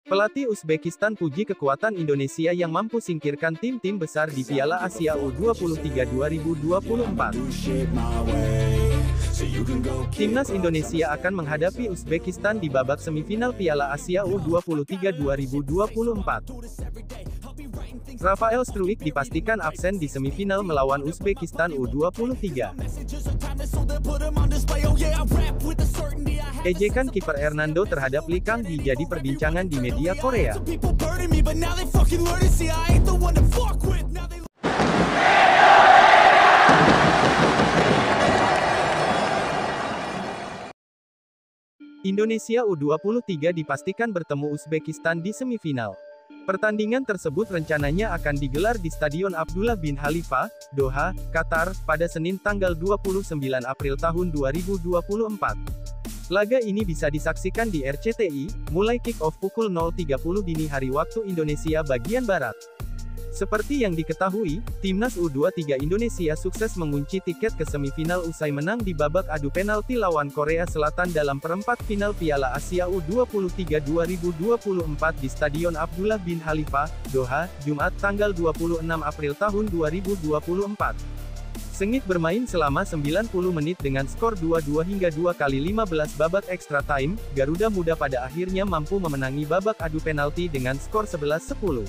Pelatih Uzbekistan puji kekuatan Indonesia yang mampu singkirkan tim-tim besar di Piala Asia U23 2024. Timnas Indonesia akan menghadapi Uzbekistan di babak semifinal Piala Asia U23 2024. Rafael Struijk dipastikan absen di semifinal melawan Uzbekistan U23. Ejekan kiper Hernando terhadap Lee Kang-hee jadi perbincangan di media Korea. Indonesia U23 dipastikan bertemu Uzbekistan di semifinal. Pertandingan tersebut rencananya akan digelar di Stadion Abdullah bin Khalifa, Doha, Qatar, pada Senin tanggal 29 April tahun 2024. Laga ini bisa disaksikan di RCTI, mulai kick-off pukul 0.30 dini hari waktu Indonesia bagian Barat. Seperti yang diketahui, Timnas U23 Indonesia sukses mengunci tiket ke semifinal usai menang di babak adu penalti lawan Korea Selatan dalam perempat final Piala Asia U23 2024 di Stadion Abdullah bin Khalifa, Doha, Jumat tanggal 26 April tahun 2024. Sengit bermain selama 90 menit dengan skor 2-2 hingga 2x15 babak extra time, Garuda Muda pada akhirnya mampu memenangi babak adu penalti dengan skor 11-10.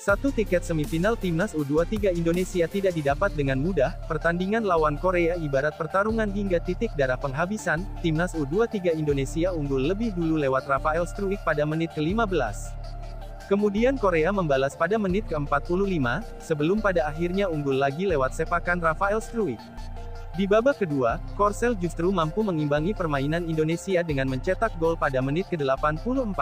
Satu tiket semifinal Timnas U23 Indonesia tidak didapat dengan mudah. Pertandingan lawan Korea ibarat pertarungan hingga titik darah penghabisan. Timnas U23 Indonesia unggul lebih dulu lewat Rafael Struijk pada menit ke-15. Kemudian Korea membalas pada menit ke-45, sebelum pada akhirnya unggul lagi lewat sepakan Rafael Struijk. Di babak kedua, Korsel justru mampu mengimbangi permainan Indonesia dengan mencetak gol pada menit ke-84.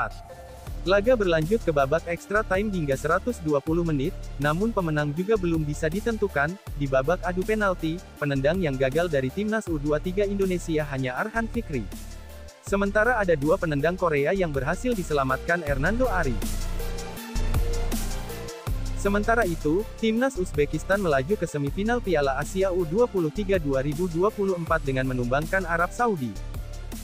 Laga berlanjut ke babak extra time hingga 120 menit, namun pemenang juga belum bisa ditentukan. Di babak adu penalti, penendang yang gagal dari Timnas U23 Indonesia hanya Arhan Fikri. Sementara ada dua penendang Korea yang berhasil diselamatkan Hernando Ari. Sementara itu, Timnas Uzbekistan melaju ke semifinal Piala Asia U23 2024 dengan menumbangkan Arab Saudi.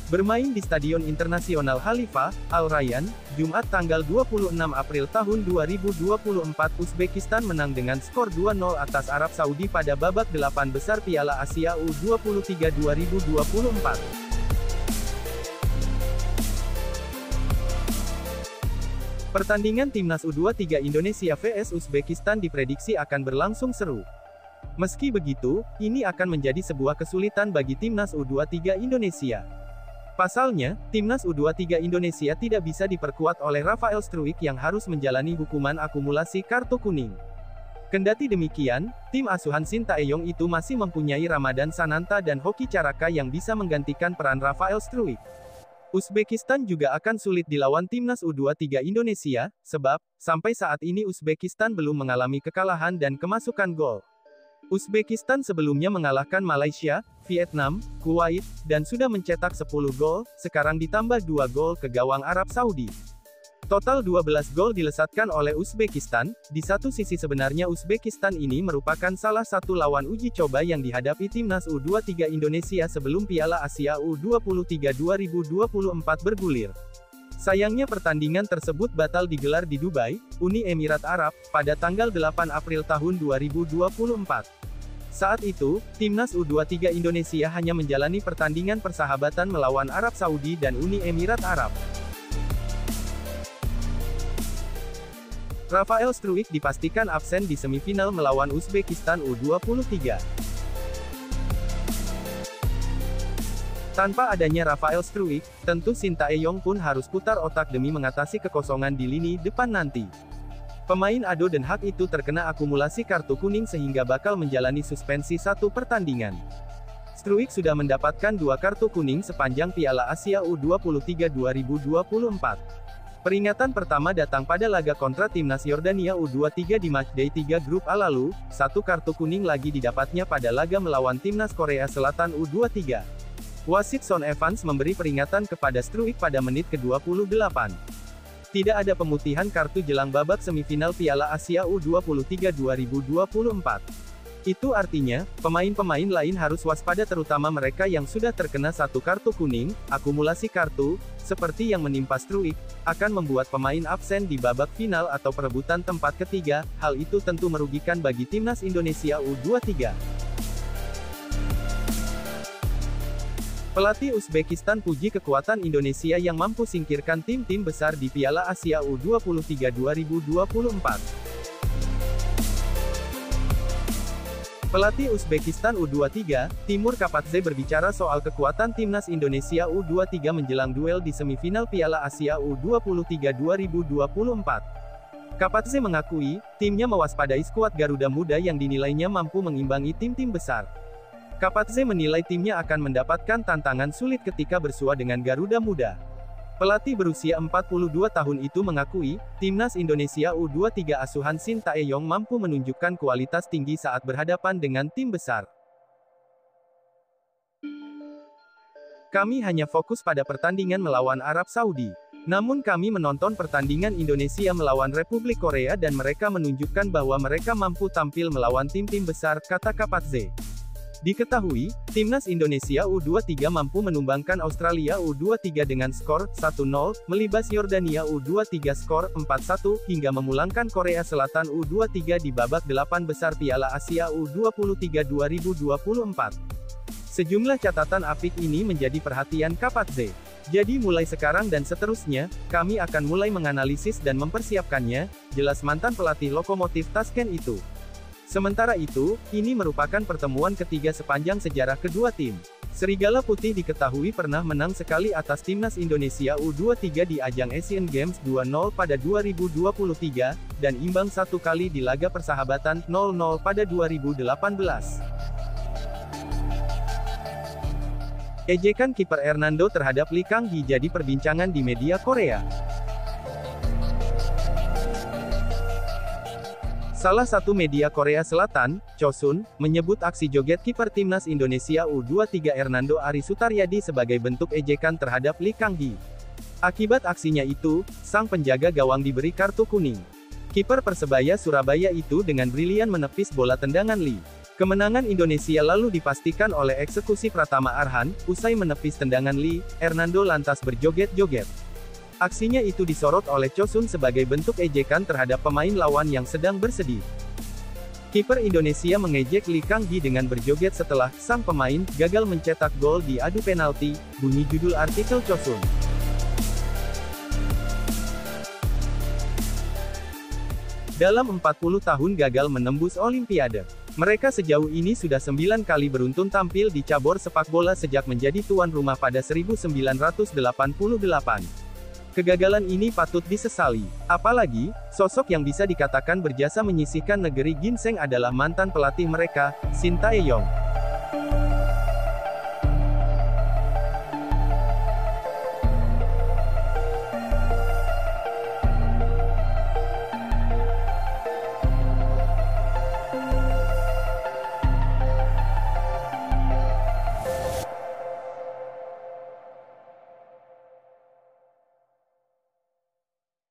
Bermain di Stadion Internasional Khalifa, Al Rayyan, Jumat tanggal 26 April tahun 2024 Uzbekistan menang dengan skor 2-0 atas Arab Saudi pada babak 8 besar Piala Asia U23 2024. Pertandingan Timnas U23 Indonesia vs Uzbekistan diprediksi akan berlangsung seru. Meski begitu, ini akan menjadi sebuah kesulitan bagi Timnas U23 Indonesia. Pasalnya, Timnas U23 Indonesia tidak bisa diperkuat oleh Rafael Struijk yang harus menjalani hukuman akumulasi kartu kuning. Kendati demikian, tim asuhan Shin Tae-yong itu masih mempunyai Ramadan Sananta dan Hoki Caraka yang bisa menggantikan peran Rafael Struijk. Uzbekistan juga akan sulit dilawan Timnas U23 Indonesia, sebab, sampai saat ini Uzbekistan belum mengalami kekalahan dan kemasukan gol. Uzbekistan sebelumnya mengalahkan Malaysia, Vietnam, Kuwait, dan sudah mencetak 10 gol, sekarang ditambah 2 gol ke gawang Arab Saudi. Total 12 gol dilesatkan oleh Uzbekistan. Di satu sisi sebenarnya Uzbekistan ini merupakan salah satu lawan uji coba yang dihadapi Timnas U23 Indonesia sebelum Piala Asia U23 2024 bergulir. Sayangnya pertandingan tersebut batal digelar di Dubai, Uni Emirat Arab, pada tanggal 8 April tahun 2024. Saat itu, Timnas U23 Indonesia hanya menjalani pertandingan persahabatan melawan Arab Saudi dan Uni Emirat Arab. Rafael Struijk dipastikan absen di semifinal melawan Uzbekistan U23. Tanpa adanya Rafael Struijk, tentu Shin Tae-yong pun harus putar otak demi mengatasi kekosongan di lini depan nanti. Pemain Ado Den Haag itu terkena akumulasi kartu kuning sehingga bakal menjalani suspensi satu pertandingan. Struijk sudah mendapatkan 2 kartu kuning sepanjang Piala Asia U23 2024. Peringatan pertama datang pada laga kontra Timnas Yordania U23 di matchday 3 grup A lalu, 1 kartu kuning lagi didapatnya pada laga melawan Timnas Korea Selatan U23. Wasit Son Evans memberi peringatan kepada Struijk pada menit ke-28. Tidak ada pemutihan kartu jelang babak semifinal Piala Asia U23 2024. Itu artinya, pemain-pemain lain harus waspada terutama mereka yang sudah terkena satu kartu kuning, akumulasi kartu, seperti yang menimpa Struijk, akan membuat pemain absen di babak final atau perebutan tempat ketiga, hal itu tentu merugikan bagi timnas Indonesia U23. Pelatih Uzbekistan puji kekuatan Indonesia yang mampu singkirkan tim-tim besar di Piala Asia U23 2024. Pelatih Uzbekistan U23, Timur Kapadze berbicara soal kekuatan timnas Indonesia U23 menjelang duel di semifinal Piala Asia U23 2024. Kapadze mengakui, timnya mewaspadai skuad Garuda Muda yang dinilainya mampu mengimbangi tim-tim besar. Kapadze menilai timnya akan mendapatkan tantangan sulit ketika bersua dengan Garuda Muda. Pelatih berusia 42 tahun itu mengakui, timnas Indonesia U23 asuhan Shin Tae-yong mampu menunjukkan kualitas tinggi saat berhadapan dengan tim besar. Kami hanya fokus pada pertandingan melawan Arab Saudi. Namun kami menonton pertandingan Indonesia melawan Republik Korea dan mereka menunjukkan bahwa mereka mampu tampil melawan tim-tim besar, kata Kapadze. Diketahui, timnas Indonesia U23 mampu menumbangkan Australia U23 dengan skor 1-0, melibas Yordania U23 skor 4-1, hingga memulangkan Korea Selatan U23 di babak 8 besar Piala Asia U23 2024. Sejumlah catatan apik ini menjadi perhatian Kapadze. Jadi mulai sekarang dan seterusnya, kami akan mulai menganalisis dan mempersiapkannya, jelas mantan pelatih Lokomotif Tashkent itu. Sementara itu, ini merupakan pertemuan ketiga sepanjang sejarah kedua tim. Serigala Putih diketahui pernah menang sekali atas timnas Indonesia U23 di ajang Asian Games 2-0 pada 2023, dan imbang satu kali di laga persahabatan 0-0 pada 2018. Ejekan kiper Hernando terhadap Lee Kang-hee jadi perbincangan di media Korea. Salah satu media Korea Selatan, Chosun, menyebut aksi joget kiper timnas Indonesia U23 Hernando Ari Sutaryadi sebagai bentuk ejekan terhadap Lee Kang-hee. Akibat aksinya itu, sang penjaga gawang diberi kartu kuning. Kiper Persebaya Surabaya itu dengan brilian menepis bola tendangan Lee. Kemenangan Indonesia lalu dipastikan oleh eksekusi Pratama Arhan, usai menepis tendangan Lee, Hernando lantas berjoget-joget. Aksinya itu disorot oleh Chosun sebagai bentuk ejekan terhadap pemain lawan yang sedang bersedih. Kiper Indonesia mengejek Lee Kang-hee dengan berjoget setelah sang pemain gagal mencetak gol di adu penalti, bunyi judul artikel Chosun. Dalam 40 tahun gagal menembus Olimpiade, mereka sejauh ini sudah 9 kali beruntun tampil di cabur sepak bola sejak menjadi tuan rumah pada 1988. Kegagalan ini patut disesali. Apalagi, sosok yang bisa dikatakan berjasa menyisihkan negeri ginseng adalah mantan pelatih mereka, Shin Tae-yong.